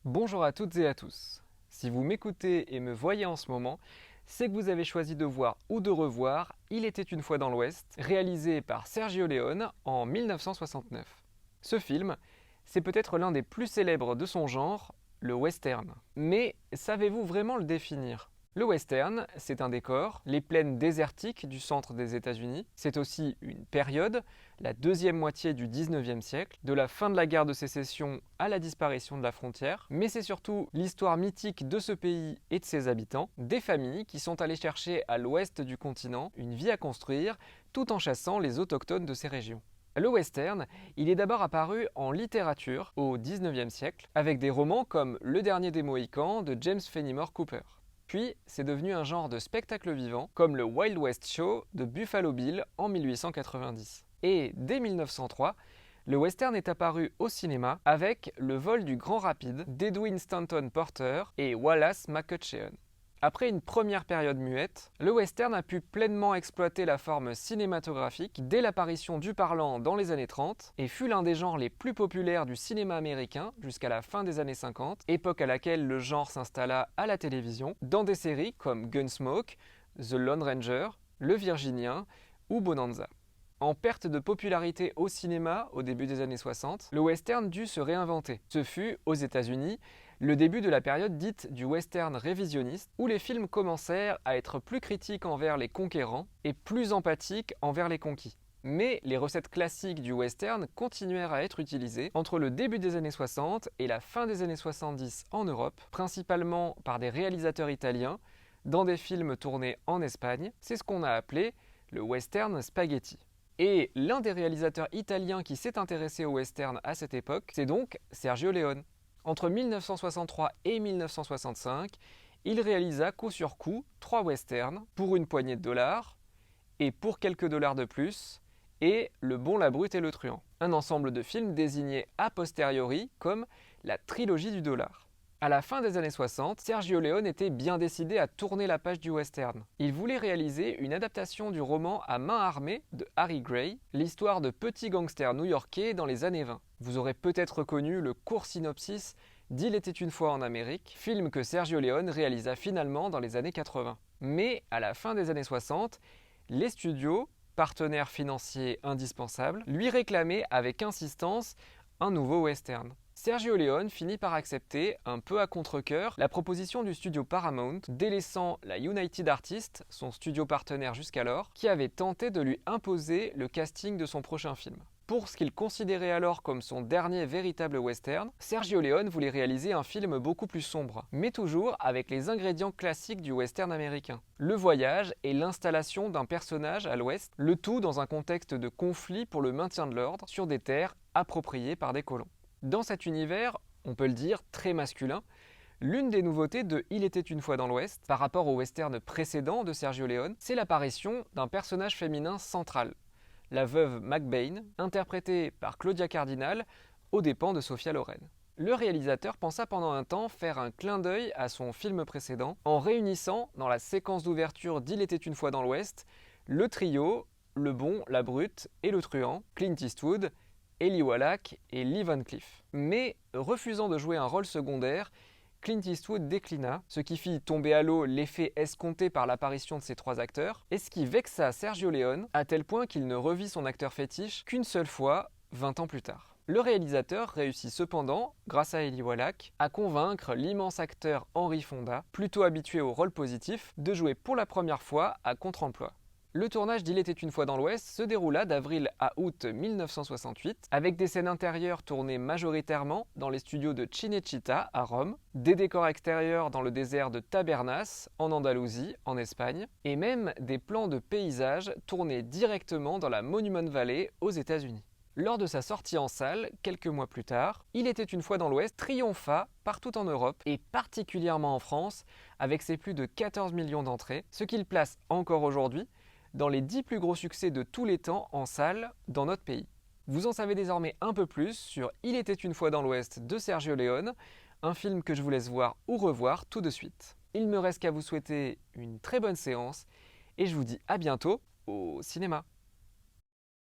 Bonjour à toutes et à tous. Si vous m'écoutez et me voyez en ce moment, c'est que vous avez choisi de voir ou de revoir Il était une fois dans l'Ouest, réalisé par Sergio Leone en 1969. Ce film, c'est peut-être l'un des plus célèbres de son genre, le western. Mais savez-vous vraiment le définir ? Le western, c'est un décor, les plaines désertiques du centre des États-Unis. C'est aussi une période, la deuxième moitié du 19e siècle, de la fin de la guerre de sécession à la disparition de la frontière. Mais c'est surtout l'histoire mythique de ce pays et de ses habitants, des familles qui sont allées chercher à l'ouest du continent une vie à construire, tout en chassant les autochtones de ces régions. Le western, il est d'abord apparu en littérature au 19e siècle, avec des romans comme Le Dernier des Mohicans de James Fenimore Cooper. Puis, c'est devenu un genre de spectacle vivant, comme le Wild West Show de Buffalo Bill en 1890. Et dès 1903, le western est apparu au cinéma avec Le vol du Grand Rapide d'Edwin Stanton Porter et Wallace McCutcheon. Après une première période muette, le western a pu pleinement exploiter la forme cinématographique dès l'apparition du parlant dans les années 30 et fut l'un des genres les plus populaires du cinéma américain jusqu'à la fin des années 50, époque à laquelle le genre s'installa à la télévision dans des séries comme Gunsmoke, The Lone Ranger, Le Virginien ou Bonanza. En perte de popularité au cinéma au début des années 60, le western dut se réinventer. Ce fut, aux États-Unis, le début de la période dite du western révisionniste, où les films commencèrent à être plus critiques envers les conquérants et plus empathiques envers les conquis. Mais les recettes classiques du western continuèrent à être utilisées entre le début des années 60 et la fin des années 70 en Europe, principalement par des réalisateurs italiens, dans des films tournés en Espagne. C'est ce qu'on a appelé le western spaghetti. Et l'un des réalisateurs italiens qui s'est intéressé au western à cette époque, c'est donc Sergio Leone. Entre 1963 et 1965, il réalisa coup sur coup 3 westerns pour une poignée de dollars, et pour quelques dollars de plus, et Le Bon, la Brute et le Truand. Un ensemble de films désignés a posteriori comme la trilogie du dollar. À la fin des années 60, Sergio Leone était bien décidé à tourner la page du western. Il voulait réaliser une adaptation du roman à main armée de Harry Gray, l'histoire de petits gangsters new-yorkais dans les années 20. Vous aurez peut-être reconnu le court synopsis d'Il était une fois en Amérique, film que Sergio Leone réalisa finalement dans les années 80. Mais à la fin des années 60, les studios, partenaires financiers indispensables, lui réclamaient avec insistance un nouveau western. Sergio Leone finit par accepter, un peu à contre-cœur, la proposition du studio Paramount, délaissant la United Artists, son studio partenaire jusqu'alors, qui avait tenté de lui imposer le casting de son prochain film. Pour ce qu'il considérait alors comme son dernier véritable western, Sergio Leone voulait réaliser un film beaucoup plus sombre, mais toujours avec les ingrédients classiques du western américain. Le voyage et l'installation d'un personnage à l'ouest, le tout dans un contexte de conflit pour le maintien de l'ordre sur des terres appropriées par des colons. Dans cet univers, on peut le dire, très masculin, l'une des nouveautés de Il était une fois dans l'Ouest, par rapport au western précédent de Sergio Leone, c'est l'apparition d'un personnage féminin central, la veuve McBain, interprétée par Claudia Cardinal, aux dépens de Sophia Loren. Le réalisateur pensa pendant un temps faire un clin d'œil à son film précédent, en réunissant, dans la séquence d'ouverture d'Il était une fois dans l'Ouest, le trio, le bon, la brute et le truand, Clint Eastwood, Eli Wallach et Lee Van Cleef. Mais, refusant de jouer un rôle secondaire, Clint Eastwood déclina, ce qui fit tomber à l'eau l'effet escompté par l'apparition de ces 3 acteurs, et ce qui vexa Sergio Leone à tel point qu'il ne revit son acteur fétiche qu'une seule fois, 20 ans plus tard. Le réalisateur réussit cependant, grâce à Eli Wallach, à convaincre l'immense acteur Henry Fonda, plutôt habitué au rôle positif, de jouer pour la première fois à contre-emploi. Le tournage d'Il était une fois dans l'Ouest se déroula d'avril à août 1968, avec des scènes intérieures tournées majoritairement dans les studios de Cinecittà à Rome, des décors extérieurs dans le désert de Tabernas, en Andalousie, en Espagne, et même des plans de paysages tournés directement dans la Monument Valley aux États-Unis. Lors de sa sortie en salle, quelques mois plus tard, Il était une fois dans l'Ouest triompha partout en Europe et particulièrement en France, avec ses plus de 14 millions d'entrées, ce qui le place encore aujourd'hui dans les 10 plus gros succès de tous les temps en salle dans notre pays. Vous en savez désormais un peu plus sur Il était une fois dans l'Ouest de Sergio Leone, un film que je vous laisse voir ou revoir tout de suite. Il me reste qu'à vous souhaiter une très bonne séance et je vous dis à bientôt au cinéma.